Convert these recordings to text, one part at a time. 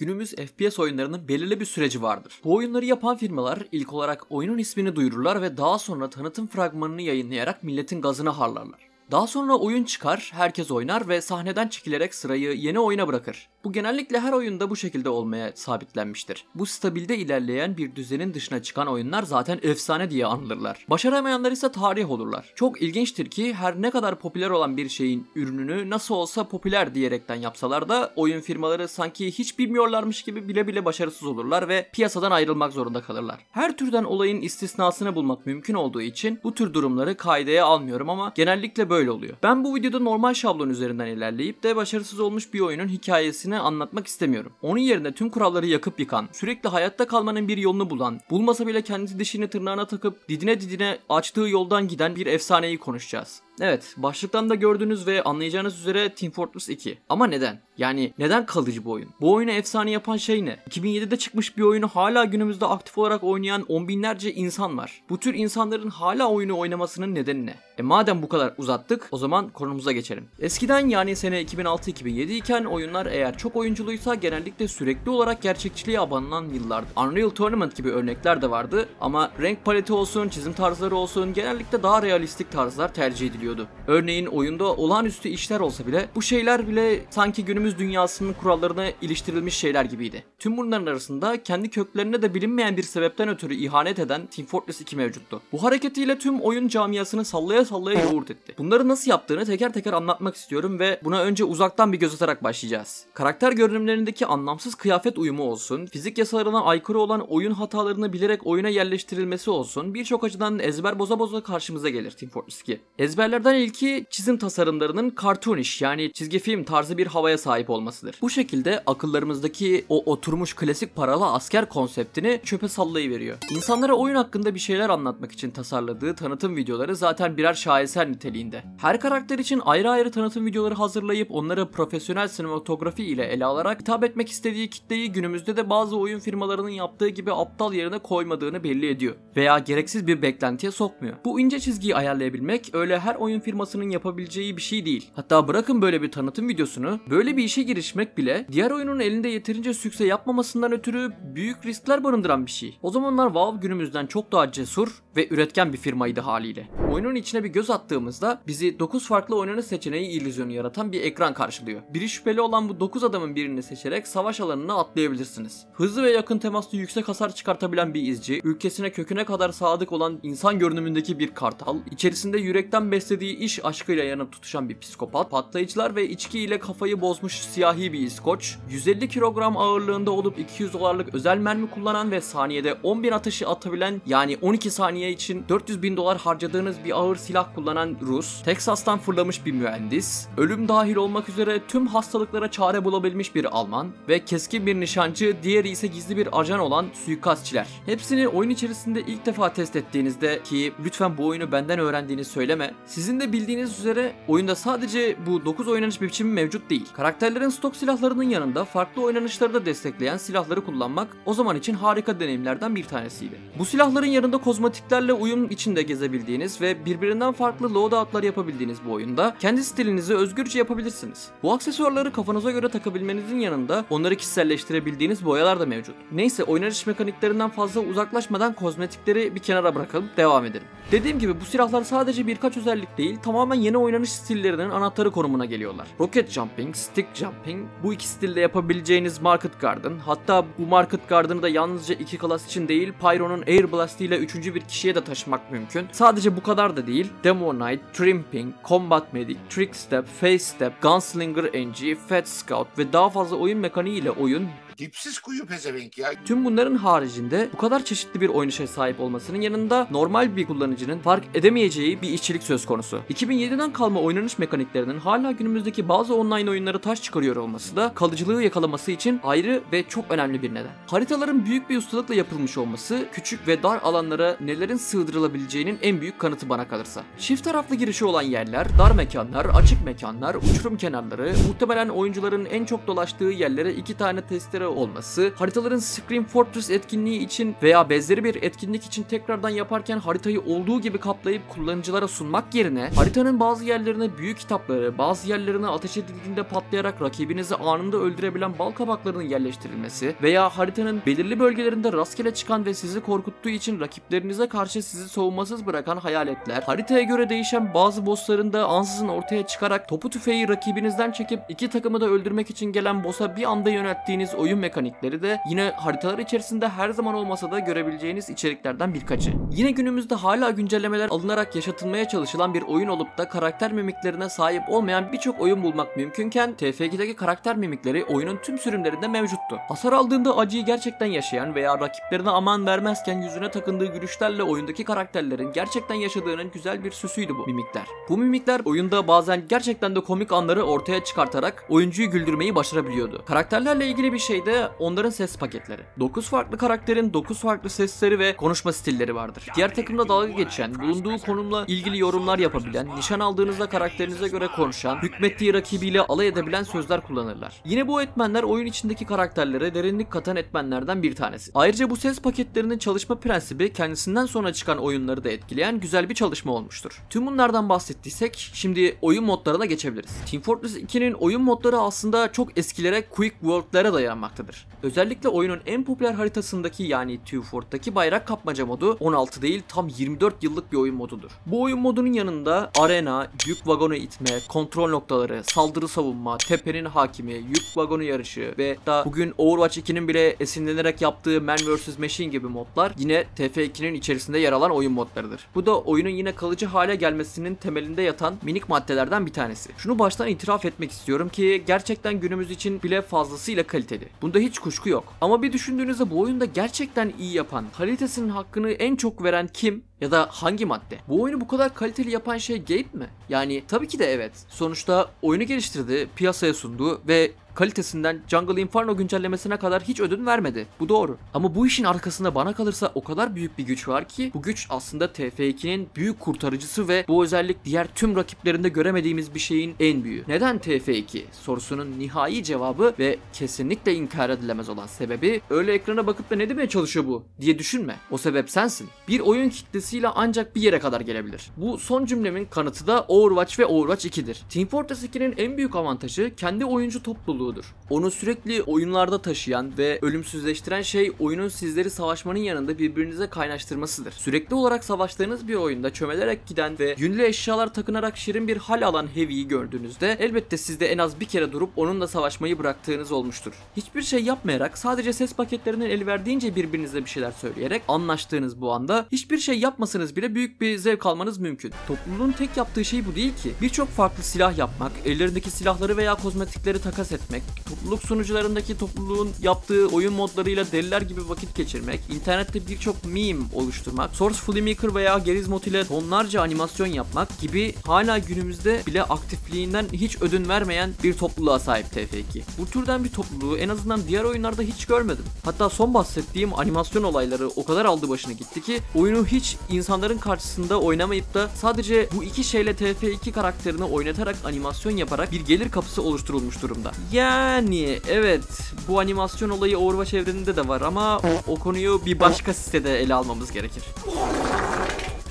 Günümüz FPS oyunlarının belirli bir süreci vardır. Bu oyunları yapan firmalar ilk olarak oyunun ismini duyururlar ve daha sonra tanıtım fragmanını yayınlayarak milletin gazını harlarlar. Daha sonra oyun çıkar, herkes oynar ve sahneden çekilerek sırayı yeni oyuna bırakır. Bu genellikle her oyunda bu şekilde olmaya sabitlenmiştir. Bu stabilde ilerleyen bir düzenin dışına çıkan oyunlar zaten efsane diye anılırlar. Başaramayanlar ise tarih olurlar. Çok ilginçtir ki her ne kadar popüler olan bir şeyin ürününü nasıl olsa popüler diyerekten yapsalar da oyun firmaları sanki hiç bilmiyorlarmış gibi bile bile başarısız olurlar ve piyasadan ayrılmak zorunda kalırlar. Her türden olayın istisnasını bulmak mümkün olduğu için bu tür durumları kaideye almıyorum ama genellikle böyle oluyor. Ben bu videoda normal şablon üzerinden ilerleyip de başarısız olmuş bir oyunun hikayesini anlatmak istemiyorum. Onun yerine tüm kuralları yakıp yıkan, sürekli hayatta kalmanın bir yolunu bulan, bulmasa bile kendi dişini tırnağına takıp didine açtığı yoldan giden bir efsaneyi konuşacağız. Evet, başlıktan da gördüğünüz ve anlayacağınız üzere Team Fortress 2. Ama neden? Yani neden kalıcı bu oyun? Bu oyunu efsane yapan şey ne? 2007'de çıkmış bir oyunu hala günümüzde aktif olarak oynayan on binlerce insan var. Bu tür insanların hala oyunu oynamasının nedeni ne? Madem bu kadar uzattık, o zaman konumuza geçelim. Eskiden yani sene 2006-2007 iken oyunlar eğer çok oyunculuysa genellikle sürekli olarak gerçekçiliğe abanılan yıllardı. Unreal Tournament gibi örnekler de vardı ama renk paleti olsun, çizim tarzları olsun genellikle daha realistik tarzlar tercih ediliyordu. Örneğin oyunda olağanüstü işler olsa bile bu şeyler bile sanki günümüz dünyasının kurallarına iliştirilmiş şeyler gibiydi. Tüm bunların arasında kendi köklerine de bilinmeyen bir sebepten ötürü ihanet eden Team Fortress 2 mevcuttu. Bu hareketiyle tüm oyun camiasını sallaya yoğurt etti. Bunları nasıl yaptığını teker teker anlatmak istiyorum ve buna önce uzaktan bir göz atarak başlayacağız. Karakter görünümlerindeki anlamsız kıyafet uyumu olsun, fizik yasalarına aykırı olan oyun hatalarını bilerek oyuna yerleştirilmesi olsun, birçok açıdan ezber boza karşımıza gelir Team Fortress 2. Ezberlerden ilki çizim tasarımlarının cartoonish yani çizgi film tarzı bir havaya sahip olmasıdır. Bu şekilde akıllarımızdaki o oturmuş klasik paralı asker konseptini çöpe sallayıveriyor. İnsanlara oyun hakkında bir şeyler anlatmak için tasarladığı tanıtım videoları zaten birer şaheser niteliğinde. Her karakter için ayrı ayrı tanıtım videoları hazırlayıp onları profesyonel sinematografi ile ele alarak hitap etmek istediği kitleyi günümüzde de bazı oyun firmalarının yaptığı gibi aptal yerine koymadığını belli ediyor. Veya gereksiz bir beklentiye sokmuyor. Bu ince çizgiyi ayarlayabilmek öyle her oyun firmasının yapabileceği bir şey değil. Hatta bırakın böyle bir tanıtım videosunu, böyle bir işe girişmek bile diğer oyunun elinde yeterince sükse yapmamasından ötürü büyük riskler barındıran bir şey. O zamanlar Valve günümüzden çok daha cesur ve üretken bir firmaydı haliyle. Oyunun içine bir göz attığımızda bizi 9 farklı oynanış seçeneği illüzyonu yaratan bir ekran karşılıyor. Biri şüpheli olan bu 9 adamın birini seçerek savaş alanına atlayabilirsiniz. Hızlı ve yakın temaslı yüksek hasar çıkartabilen bir izci, ülkesine köküne kadar sadık olan insan görünümündeki bir kartal, içerisinde yürekten beslediği iş aşkıyla yanıp tutuşan bir psikopat, patlayıcılar ve içki ile kafayı bozmuş siyahi bir İskoç, 150 kilogram ağırlığında olup $200'lık özel mermi kullanan ve saniyede 10.000 atışı atabilen yani 12 saniye için $400.000 harcadığınız bir ağır silah kullanan Rus, Teksas'tan fırlamış bir mühendis, ölüm dahil olmak üzere tüm hastalıklara çare bulabilmiş bir Alman ve keskin bir nişancı, diğeri ise gizli bir ajan olan suikastçiler. Hepsini oyun içerisinde ilk defa test ettiğinizde, ki lütfen bu oyunu benden öğrendiğini söyleme, sizin de bildiğiniz üzere oyunda sadece bu 9 oynanış biçimi mevcut değil. Karakterlerin stok silahlarının yanında farklı oynanışları da destekleyen silahları kullanmak o zaman için harika deneyimlerden bir tanesiydi. Bu silahların yanında kozmetiklerle uyum içinde gezebildiğiniz ve birbirinden farklı loadoutlar yapabildiğiniz bu oyunda kendi stilinizi özgürce yapabilirsiniz. Bu aksesuarları kafanıza göre takabilmenizin yanında onları kişiselleştirebildiğiniz boyalar da mevcut. Neyse, oynanış mekaniklerinden fazla uzaklaşmadan kozmetikleri bir kenara bırakalım, devam edelim. Dediğim gibi bu silahlar sadece birkaç özellik değil, tamamen yeni oynanış stillerinin anahtarı konumuna geliyorlar. Rocket Jumping, Stick Jumping, bu iki stilde yapabileceğiniz Market Garden, hatta bu Market Garden'ı da yalnızca 2 klas için değil, Pyro'nun Air Blast ile 3. bir kişiye de taşımak mümkün. Sadece bu kadar da değil, Demo Knight, Trimping, Combat Medic, Trick Step, Face Step, Gunslinger NG, Fat Scout ve daha fazla oyun mekaniği ile oyun dipsiz kuyu pezevenk ya. Tüm bunların haricinde bu kadar çeşitli bir oynanışa sahip olmasının yanında normal bir kullanıcının fark edemeyeceği bir işçilik söz konusu. 2007'den kalma oynanış mekaniklerinin hala günümüzdeki bazı online oyunları taş çıkarıyor olması da kalıcılığı yakalaması için ayrı ve çok önemli bir neden. Haritaların büyük bir ustalıkla yapılmış olması küçük ve dar alanlara nelerin sığdırılabileceğinin en büyük kanıtı bana kalırsa. Çift taraflı girişi olan yerler, dar mekanlar, açık mekanlar, uçurum kenarları, muhtemelen oyuncuların en çok dolaştığı yerlere 2 tane testere olması, haritaların Scream Fortress etkinliği için veya benzeri bir etkinlik için tekrardan yaparken haritayı olduğu gibi kaplayıp kullanıcılara sunmak yerine haritanın bazı yerlerine büyük kitapları, bazı yerlerine ateş edildiğinde patlayarak rakibinizi anında öldürebilen bal kabaklarının yerleştirilmesi veya haritanın belirli bölgelerinde rastgele çıkan ve sizi korkuttuğu için rakiplerinize karşı sizi savunmasız bırakan hayaletler, haritaya göre değişen bazı bossların da ansızın ortaya çıkarak topu tüfeği rakibinizden çekip iki takımı da öldürmek için gelen boss'a bir anda yönelttiğiniz oyun mekanikleri de yine haritalar içerisinde her zaman olmasa da görebileceğiniz içeriklerden birkaçı. Yine günümüzde hala güncellemeler alınarak yaşatılmaya çalışılan bir oyun olup da karakter mimiklerine sahip olmayan birçok oyun bulmak mümkünken TF2'deki karakter mimikleri oyunun tüm sürümlerinde mevcuttu. Hasar aldığında acıyı gerçekten yaşayan veya rakiplerine aman vermezken yüzüne takındığı gülüşlerle oyundaki karakterlerin gerçekten yaşadığının güzel bir süsüydü bu mimikler. Bu mimikler oyunda bazen gerçekten de komik anları ortaya çıkartarak oyuncuyu güldürmeyi başarabiliyordu. Karakterlerle ilgili bir şey de onların ses paketleri. 9 farklı karakterin 9 farklı sesleri ve konuşma stilleri vardır. Diğer takımda dalga geçen, bulunduğu konumla ilgili yorumlar yapabilen, nişan aldığınızda karakterinize göre konuşan, hükmettiği rakibiyle alay edebilen sözler kullanırlar. Yine bu etmenler oyun içindeki karakterlere derinlik katan etmenlerden bir tanesi. Ayrıca bu ses paketlerinin çalışma prensibi kendisinden sonra çıkan oyunları da etkileyen güzel bir çalışma olmuştur. Tüm bunlardan bahsettiysek şimdi oyun modlarına geçebiliriz. Team Fortress 2'nin oyun modları aslında çok eskilere, Quick World'lara dayanmaktadır. Özellikle oyunun en popüler haritasındaki yani Teufort'taki bayrak kapmaca modu 16 değil tam 24 yıllık bir oyun modudur. Bu oyun modunun yanında arena, yük vagonu itme, kontrol noktaları, saldırı savunma, tepenin hakimi, yük vagonu yarışı ve da bugün Overwatch 2'nin bile esinlenerek yaptığı Man vs Machine gibi modlar yine TF2'nin içerisinde yer alan oyun modlarıdır. Bu da oyunun yine kalıcı hale gelmesinin temelinde yatan minik maddelerden bir tanesi. Şunu baştan itiraf etmek istiyorum ki gerçekten günümüz için bile fazlasıyla kaliteli. Bunda hiç kuşku yok. Ama bir düşündüğünüzde bu oyunda gerçekten iyi yapan, kalitesinin hakkını en çok veren kim? Ya da hangi madde? Bu oyunu bu kadar kaliteli yapan şey Gabe mi? Yani tabii ki de evet. Sonuçta oyunu geliştirdi, piyasaya sundu ve kalitesinden Jungle Inferno güncellemesine kadar hiç ödün vermedi. Bu doğru. Ama bu işin arkasında bana kalırsa o kadar büyük bir güç var ki bu güç aslında TF2'nin büyük kurtarıcısı ve bu özellik diğer tüm rakiplerinde göremediğimiz bir şeyin en büyüğü. Neden TF2 sorusunun nihai cevabı ve kesinlikle inkar edilemez olan sebebi öyle ekrana bakıp da ne demeye çalışıyor bu diye düşünme. O sebep sensin. Bir oyun kitlesiyle ancak bir yere kadar gelebilir. Bu son cümlemin kanıtı da Overwatch ve Overwatch 2'dir. Team Fortress 2'nin en büyük avantajı kendi oyuncu topluluğu. Onu sürekli oyunlarda taşıyan ve ölümsüzleştiren şey oyunun sizleri savaşmanın yanında birbirinize kaynaştırmasıdır. Sürekli olarak savaştığınız bir oyunda çömelerek giden ve yünlü eşyalar takınarak şirin bir hal alan Heavy'yi gördüğünüzde elbette sizde en az bir kere durup onunla savaşmayı bıraktığınız olmuştur. Hiçbir şey yapmayarak sadece ses paketlerinin el verdiğince birbirinize bir şeyler söyleyerek anlaştığınız bu anda hiçbir şey yapmasanız bile büyük bir zevk almanız mümkün. Topluluğun tek yaptığı şey bu değil ki. Birçok farklı silah yapmak, ellerindeki silahları veya kozmetikleri takas etmek, topluluk sunucularındaki topluluğun yaptığı oyun modlarıyla deliler gibi vakit geçirmek, internette birçok meme oluşturmak, Source Filmmaker veya Gerizmod ile tonlarca animasyon yapmak gibi hala günümüzde bile aktifliğinden hiç ödün vermeyen bir topluluğa sahip TF2. Bu türden bir topluluğu en azından diğer oyunlarda hiç görmedim. Hatta son bahsettiğim animasyon olayları o kadar aldı başını gitti ki oyunu hiç insanların karşısında oynamayıp da sadece bu iki şeyle TF2 karakterini oynatarak animasyon yaparak bir gelir kapısı oluşturulmuş durumda. Yani evet bu animasyon olayı Overwatch evreninde de var ama o konuyu bir başka sitede ele almamız gerekir.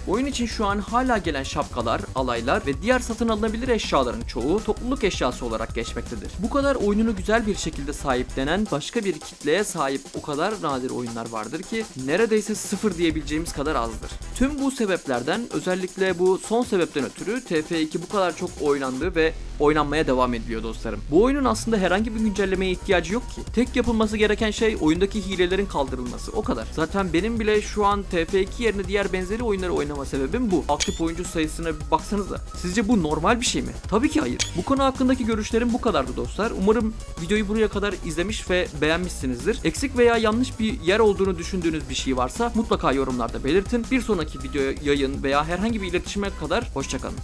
Oyun için şu an hala gelen şapkalar, alaylar ve diğer satın alınabilir eşyaların çoğu topluluk eşyası olarak geçmektedir. Bu kadar oyununu güzel bir şekilde sahiplenen başka bir kitleye sahip o kadar nadir oyunlar vardır ki neredeyse sıfır diyebileceğimiz kadar azdır. Tüm bu sebeplerden özellikle bu son sebepten ötürü TF2 bu kadar çok oynandı ve oynanmaya devam ediliyor dostlarım. Bu oyunun aslında herhangi bir güncellemeye ihtiyacı yok ki. Tek yapılması gereken şey oyundaki hilelerin kaldırılması. O kadar. Zaten benim bile şu an TF2 yerine diğer benzeri oyunları oynama sebebim bu. Aktif oyuncu sayısına bir baksanıza. Sizce bu normal bir şey mi? Tabii ki hayır. Bu konu hakkındaki görüşlerim bu kadardı dostlar. Umarım videoyu buraya kadar izlemiş ve beğenmişsinizdir. Eksik veya yanlış bir yer olduğunu düşündüğünüz bir şey varsa mutlaka yorumlarda belirtin. Bir sonraki video, yayın veya herhangi bir iletişime kadar hoşçakalın.